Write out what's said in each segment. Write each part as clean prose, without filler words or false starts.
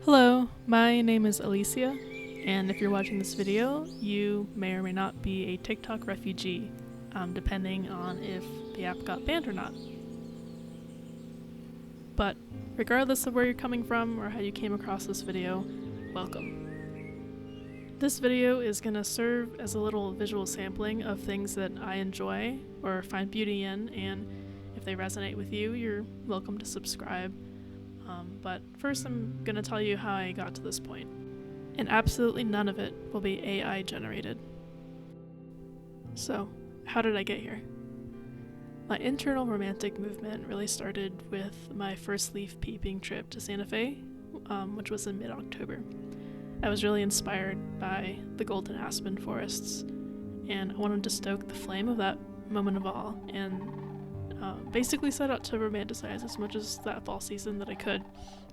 Hello, my name is Alicia, and if you're watching this video, you may or may not be a TikTok refugee, depending on if the app got banned or not. But regardless of where you're coming from or how you came across this video, welcome. This video is going to serve as a little visual sampling of things that I enjoy or find beauty in, and if they resonate with you, you're welcome to subscribe. But first I'm going to tell you how I got to this point. And absolutely none of it will be AI generated. So, how did I get here? My internal romantic movement really started with my first leaf peeping trip to Santa Fe, which was in mid-October. I was really inspired by the golden aspen forests, and I wanted to stoke the flame of that moment of awe, and basically set out to romanticize as much as that fall season that I could,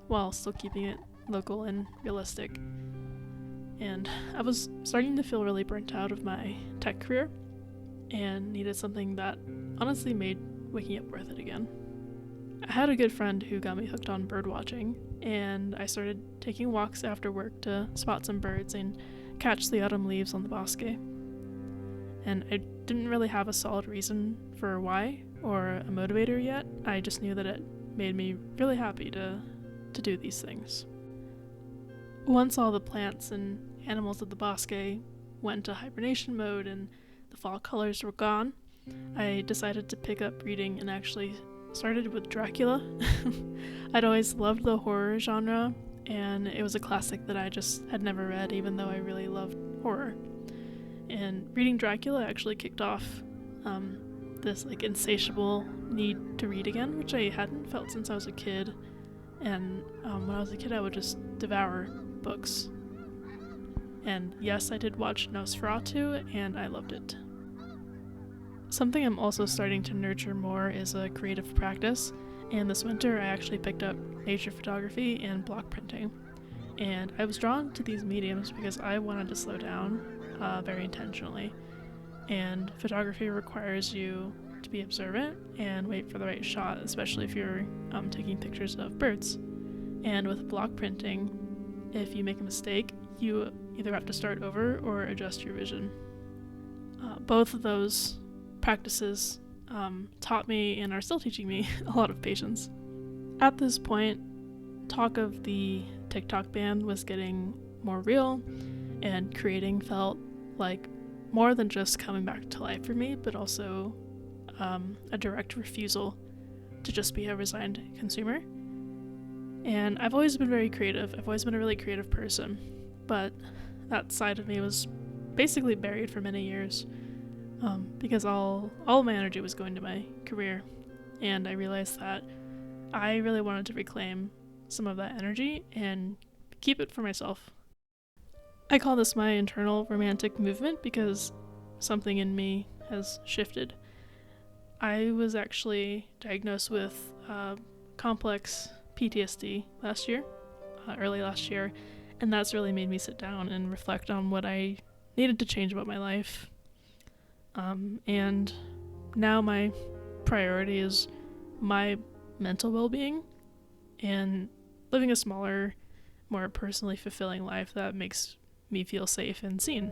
while still keeping it local and realistic. And I was starting to feel really burnt out of my tech career, and needed something that honestly made waking up worth it again. I had a good friend who got me hooked on bird watching, and I started taking walks after work to spot some birds and catch the autumn leaves on the bosque. And I didn't really have a solid reason for why or a motivator yet. I just knew that it made me really happy to do these things. Once all the plants and animals of the bosque went into hibernation mode and the fall colors were gone, I decided to pick up reading and actually started with Dracula. I'd always loved the horror genre, and it was a classic that I just had never read, even though I really loved horror. And reading Dracula actually kicked off this insatiable need to read again, which I hadn't felt since I was a kid. And when I was a kid, I would just devour books. And yes, I did watch Nosferatu, and I loved it. Something I'm also starting to nurture more is a creative practice, and this winter I actually picked up nature photography and block printing. And I was drawn to these mediums because I wanted to slow down very intentionally. And photography requires you to be observant and wait for the right shot, especially if you're taking pictures of birds. And with block printing, if you make a mistake, you either have to start over or adjust your vision. Both of those practices taught me and are still teaching me a lot of patience. At this point, talk of the TikTok ban was getting more real, and creating felt like more than just coming back to life for me, but also a direct refusal to just be a resigned consumer. And I've always been very creative. I've always been a really creative person, but that side of me was basically buried for many years because all my energy was going to my career, and I realized that I really wanted to reclaim some of that energy and keep it for myself. I call this my internal romantic movement because something in me has shifted. I was actually diagnosed with complex PTSD early last year, and that's really made me sit down and reflect on what I needed to change about my life. And now my priority is my mental well-being and living a smaller, more personally fulfilling life that makes me feel safe and seen.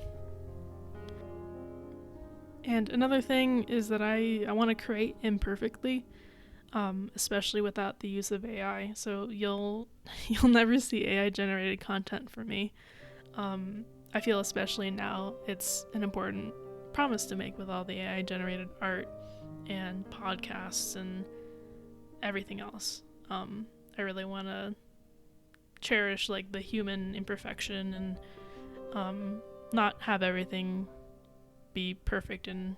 And another thing is that I want to create imperfectly, especially without the use of AI. So you'll never see AI generated content from me. I feel especially now it's an important promise to make with all the AI generated art and podcasts and everything else. I really want to cherish the human imperfection and not have everything be perfect and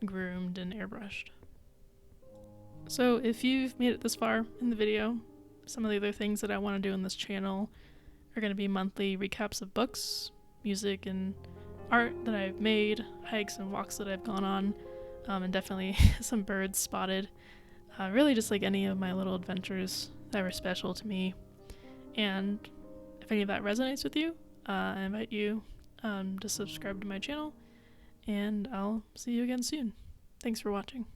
groomed and airbrushed. So if you've made it this far in the video, some of the other things that I want to do on this channel are going to be monthly recaps of books, music, and art that I've made, hikes and walks that I've gone on, and definitely some birds spotted. Really just any of my little adventures that were special to me. And if any of that resonates with you, I invite you to subscribe to my channel, and I'll see you again soon. Thanks for watching.